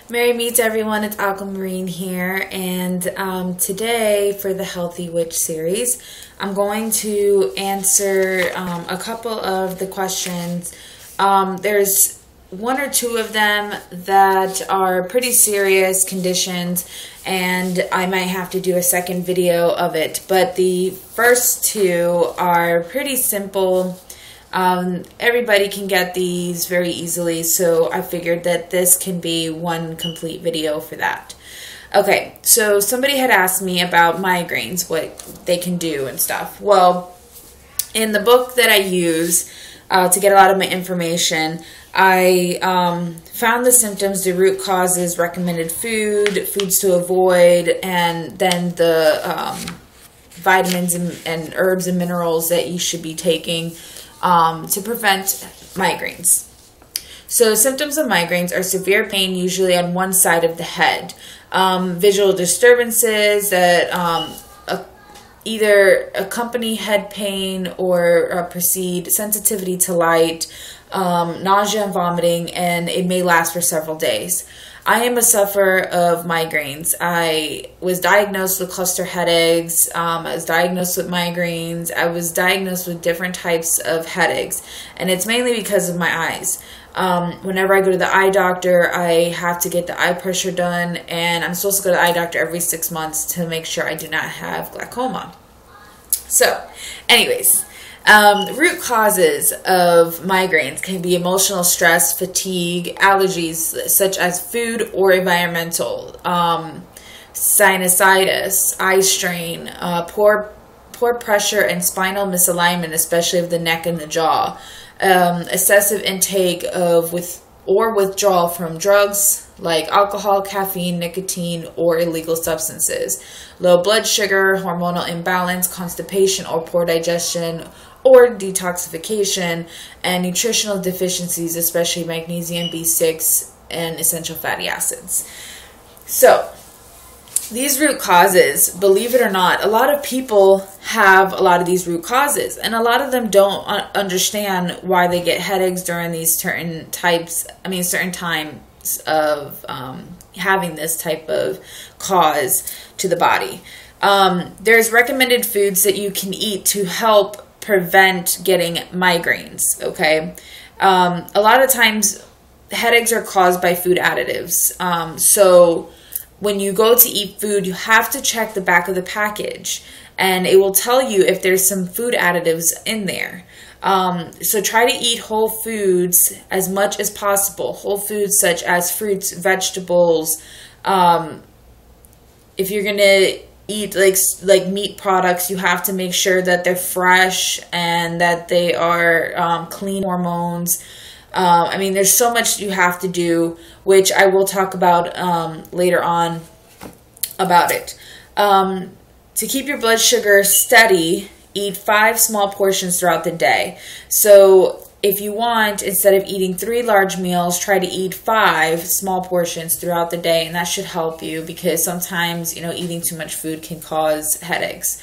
Merry meets everyone, it's Aquamarine here, and today for the Healthy Witch series, I'm going to answer a couple of the questions. There's one or two of them that are pretty serious conditions, and I might have to do a second video of it, but the first two are pretty simple. Everybody can get these very easily, so I figured that this can be one complete video for that. Okay, so somebody had asked me about migraines, what they can do and stuff. Well, in the book that I use to get a lot of my information, I found the symptoms, the root causes, recommended foods to avoid, and then the vitamins and herbs and minerals that you should be taking to prevent migraines. So symptoms of migraines are severe pain, usually on one side of the head, visual disturbances that either accompany head pain or precede, sensitivity to light, nausea and vomiting, and it may last for several days. I am a sufferer of migraines. I was diagnosed with cluster headaches. I was diagnosed with migraines. I was diagnosed with different types of headaches, and it's mainly because of my eyes. Whenever I go to the eye doctor, I have to get the eye pressure done, and I'm supposed to go to the eye doctor every 6 months to make sure I do not have glaucoma. So, anyways, root causes of migraines can be emotional stress, fatigue, allergies such as food or environmental, sinusitis, eye strain, poor pressure and spinal misalignment, especially of the neck and the jaw, excessive intake of withdrawal from drugs like alcohol, caffeine, nicotine, or illegal substances, low blood sugar, hormonal imbalance, constipation or poor digestion, or detoxification, and nutritional deficiencies, especially magnesium, B6, and essential fatty acids. So, these root causes, believe it or not, a lot of people have a lot of these root causes, and a lot of them don't understand why they get headaches during these certain times of having this type of cause to the body. There's recommended foods that you can eat to help prevent getting migraines, okay? A lot of times headaches are caused by food additives. So when you go to eat food, you have to check the back of the package, and it will tell you if there's some food additives in there. So try to eat whole foods as much as possible. Whole foods such as fruits, vegetables. If you're going to eat like meat products, you have to make sure that they're fresh and that they are clean hormones. I mean, there's so much you have to do, which I will talk about later on about it. To keep your blood sugar steady, eat 5 small portions throughout the day. So if you want, instead of eating 3 large meals, try to eat 5 small portions throughout the day, and that should help you because sometimes, eating too much food can cause headaches.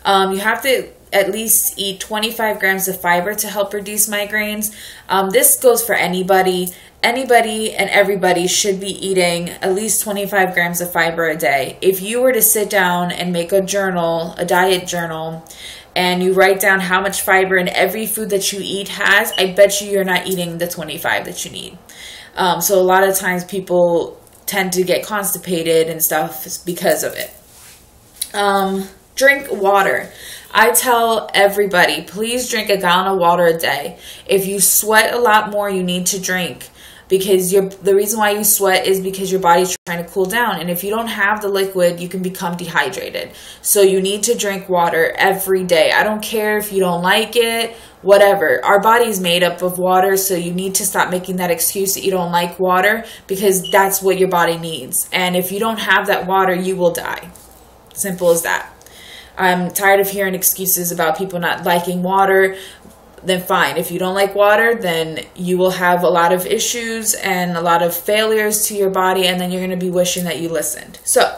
You have to at least eat 25 grams of fiber to help reduce migraines. This goes for anybody. Anybody and everybody should be eating at least 25 grams of fiber a day. If you were to sit down and make a journal, a diet journal, and you write down how much fiber in every food that you eat has, I bet you're not eating the 25 that you need. So a lot of times people tend to get constipated and stuff because of it. Drink water. I tell everybody, please drink a gallon of water a day. If you sweat a lot more, you need to drink, because the reason why you sweat is because your body's trying to cool down, and if you don't have the liquid, you can become dehydrated. So you need to drink water every day. I don't care if you don't like it, whatever. Our body is made up of water, so you need to stop making that excuse that you don't like water, because that's what your body needs. And if you don't have that water, you will die. Simple as that. I'm tired of hearing excuses about people not liking water. Then fine. If you don't like water, then you will have a lot of issues and a lot of failures to your body, and then you're going to be wishing that you listened. So,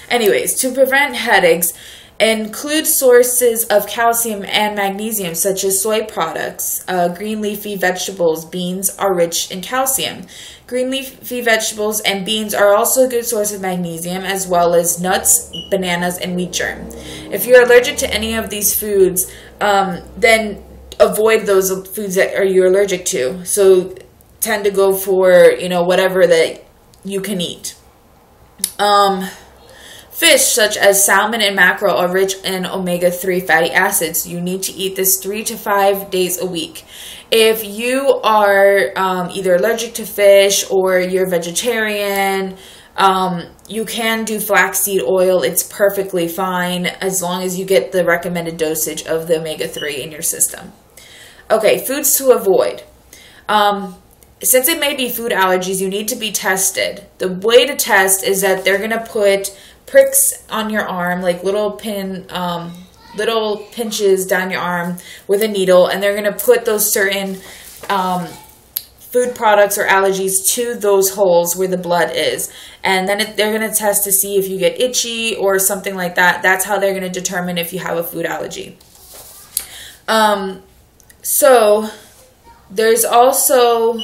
anyways, to prevent headaches, Include sources of calcium and magnesium, such as soy products. Green leafy vegetables, beans are rich in calcium. Green leafy vegetables and beans are also a good source of magnesium, as well as nuts, bananas, and wheat germ. If you're allergic to any of these foods, then avoid those foods that you're allergic to. So tend to go for, whatever that you can eat. Fish such as salmon and mackerel are rich in omega-3 fatty acids. You need to eat this 3 to 5 days a week. If you are either allergic to fish or you're vegetarian, you can do flaxseed oil. It's perfectly fine as long as you get the recommended dosage of the omega-3 in your system. Okay, foods to avoid. Since it may be food allergies, you need to be tested. The way to test is that they're going to put pricks on your arm, like little pinches down your arm with a needle, and they're going to put those certain food products or allergies to those holes where the blood is, and then they're going to test to see if you get itchy or something like that. That's how they're going to determine if you have a food allergy. So there's also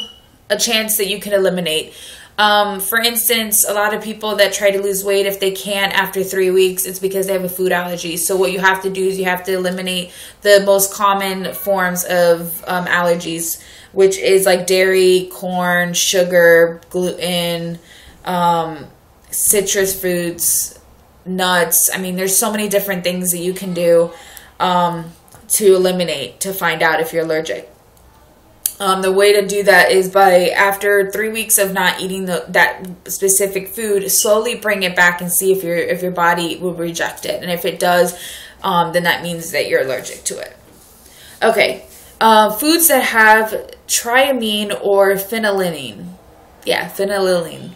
a chance that you can eliminate. For instance, a lot of people that try to lose weight, if they can't after 3 weeks, it's because they have a food allergy. So what you have to do is you have to eliminate the most common forms of allergies, which is like dairy, corn, sugar, gluten, citrus fruits, nuts. I mean, there's so many different things that you can do to eliminate, to find out if you're allergic. The way to do that is by, after 3 weeks of not eating that specific food, slowly bring it back and see if your body will reject it. And if it does, then that means that you're allergic to it. Okay, foods that have triamine or phenylalanine. Yeah, phenylalanine.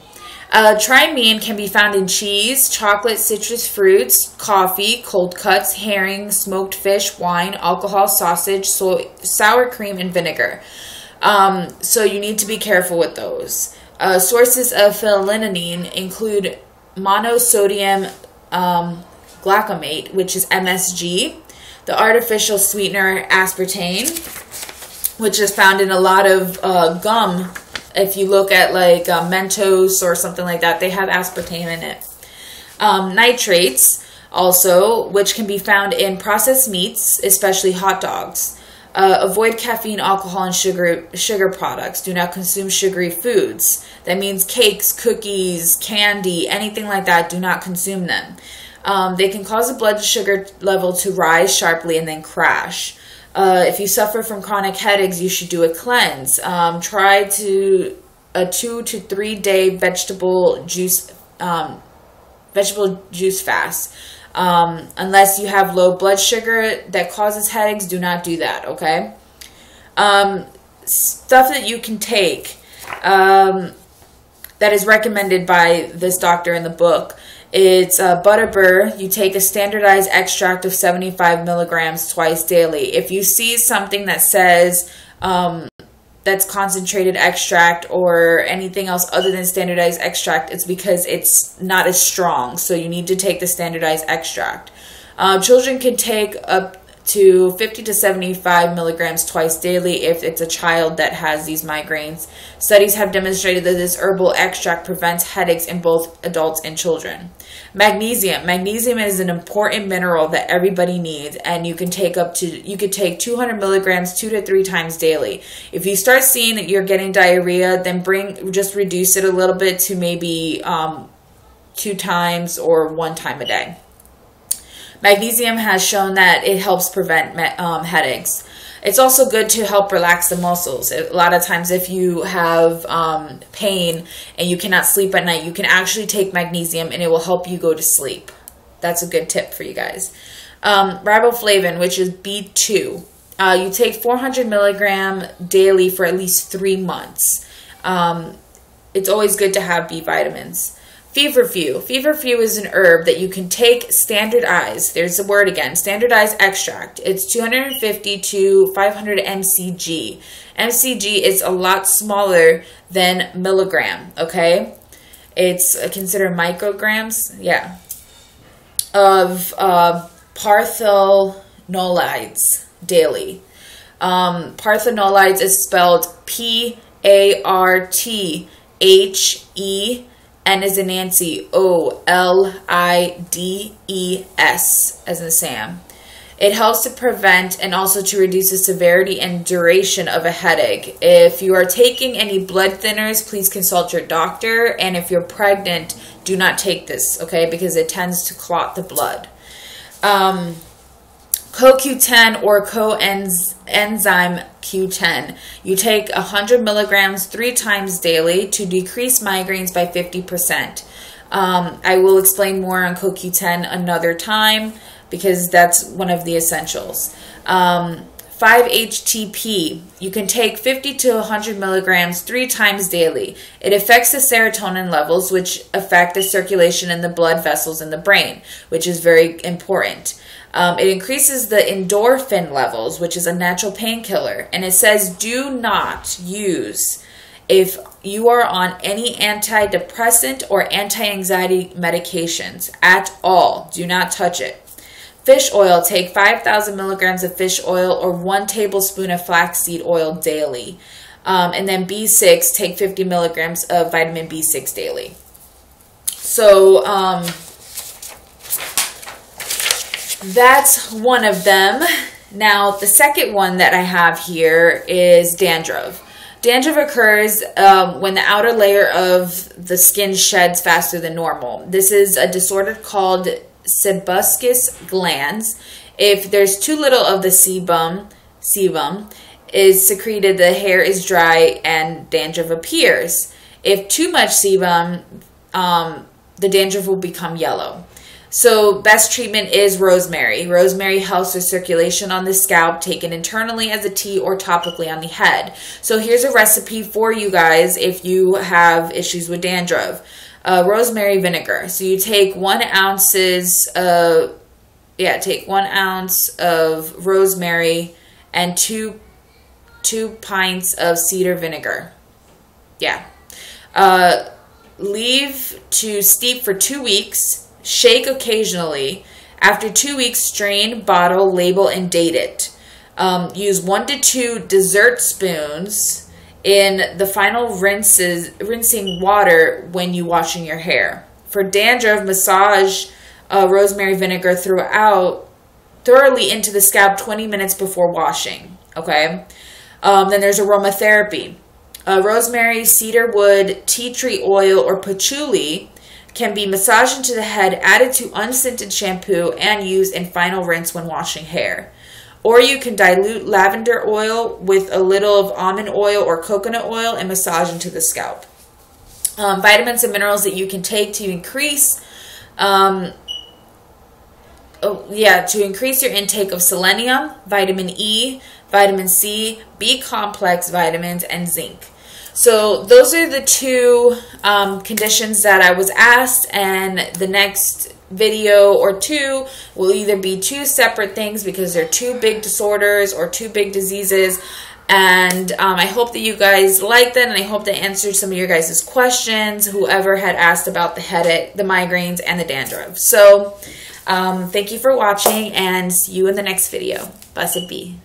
Triamine can be found in cheese, chocolate, citrus fruits, coffee, cold cuts, herring, smoked fish, wine, alcohol, sausage, sour cream, and vinegar. So you need to be careful with those. Sources of phenylalanine include monosodium glutamate, which is MSG, the artificial sweetener aspartame, which is found in a lot of gum. If you look at like Mentos or something like that, they have aspartame in it. Nitrates also, which can be found in processed meats, especially hot dogs. Avoid caffeine, alcohol, and sugar products. Do not consume sugary foods. That means cakes, cookies, candy, anything like that. Do not consume them. They can cause the blood sugar level to rise sharply and then crash. If you suffer from chronic headaches, you should do a cleanse. Try a 2 to 3 day vegetable juice fast. Unless you have low blood sugar that causes headaches, do not do that, okay? Stuff that you can take that is recommended by this doctor in the book. It's butterbur. You take a standardized extract of 75 milligrams twice daily. If you see something that says that's concentrated extract or anything else other than standardized extract, it's because it's not as strong. So you need to take the standardized extract. Children can take up to 50 to 75 milligrams twice daily if it's a child that has these migraines. Studies have demonstrated that this herbal extract prevents headaches in both adults and children. Magnesium. Magnesium is an important mineral that everybody needs, and you could take 200 milligrams 2 to 3 times daily. If you start seeing that you're getting diarrhea, then just reduce it a little bit to maybe 2 times or 1 time a day. Magnesium has shown that it helps prevent headaches. It's also good to help relax the muscles. A lot of times if you have pain and you cannot sleep at night, you can actually take magnesium and it will help you go to sleep. That's a good tip for you guys. Riboflavin, which is B2. You take 400 milligram daily for at least 3 months. It's always good to have B vitamins. Feverfew. Feverfew is an herb that you can take standardized. There's the word again. Standardized extract. It's 250 to 500 mcg. Mcg is a lot smaller than milligram. Okay, it's considered micrograms. Yeah. Of parthenolides daily. Parthenolides is spelled P-A-R-T-H-E, N as in Nancy, O-L-I-D-E-S as in Sam. It helps to prevent and also to reduce the severity and duration of a headache. If you are taking any blood thinners, please consult your doctor. And if you're pregnant, do not take this, okay? Because it tends to clot the blood. CoQ10 or coenzyme Q10. You take 100 milligrams 3 times daily to decrease migraines by 50%. I will explain more on CoQ10 another time because that's one of the essentials. 5-HTP. You can take 50 to 100 milligrams 3 times daily. It affects the serotonin levels, which affect the circulation in the blood vessels in the brain, which is very important. It increases the endorphin levels, which is a natural painkiller. And it says do not use if you are on any antidepressant or anti-anxiety medications at all. Do not touch it. Fish oil. Take 5,000 milligrams of fish oil or 1 tablespoon of flaxseed oil daily. And then B6, take 50 milligrams of vitamin B6 daily. So, that's one of them. Now, the second one that I have here is dandruff. Dandruff occurs when the outer layer of the skin sheds faster than normal. This is a disorder called sebaceous glands. If there's too little of the sebum is secreted, the hair is dry and dandruff appears. If too much sebum, the dandruff will become yellow. So best treatment is rosemary. Rosemary helps with circulation on the scalp, taken internally as a tea or topically on the head. So here's a recipe for you guys if you have issues with dandruff. Rosemary vinegar. So you take 1 ounce of rosemary and 2 pints of cedar vinegar. Yeah. Leave to steep for 2 weeks. Shake occasionally. After 2 weeks, strain, bottle, label, and date it. Use 1 to 2 dessert spoons in the final rinsing water when you washing your hair. For dandruff, massage rosemary vinegar thoroughly into the scalp 20 minutes before washing. Okay. Then there's aromatherapy. Rosemary, cedarwood, tea tree oil, or patchouli can be massaged into the head, added to unscented shampoo, and used in final rinse when washing hair. Or you can dilute lavender oil with a little of almond oil or coconut oil and massage into the scalp. Vitamins and minerals that you can take to increase your intake of selenium, vitamin E, vitamin C, B complex vitamins, and zinc. So those are the 2 conditions that I was asked, and the next video or 2 will either be 2 separate things because they're 2 big disorders or 2 big diseases. And I hope that you guys liked that, and I hope that answered some of your guys' questions, whoever had asked about the headache, the migraines, and the dandruff. So thank you for watching, and see you in the next video. Blessed be.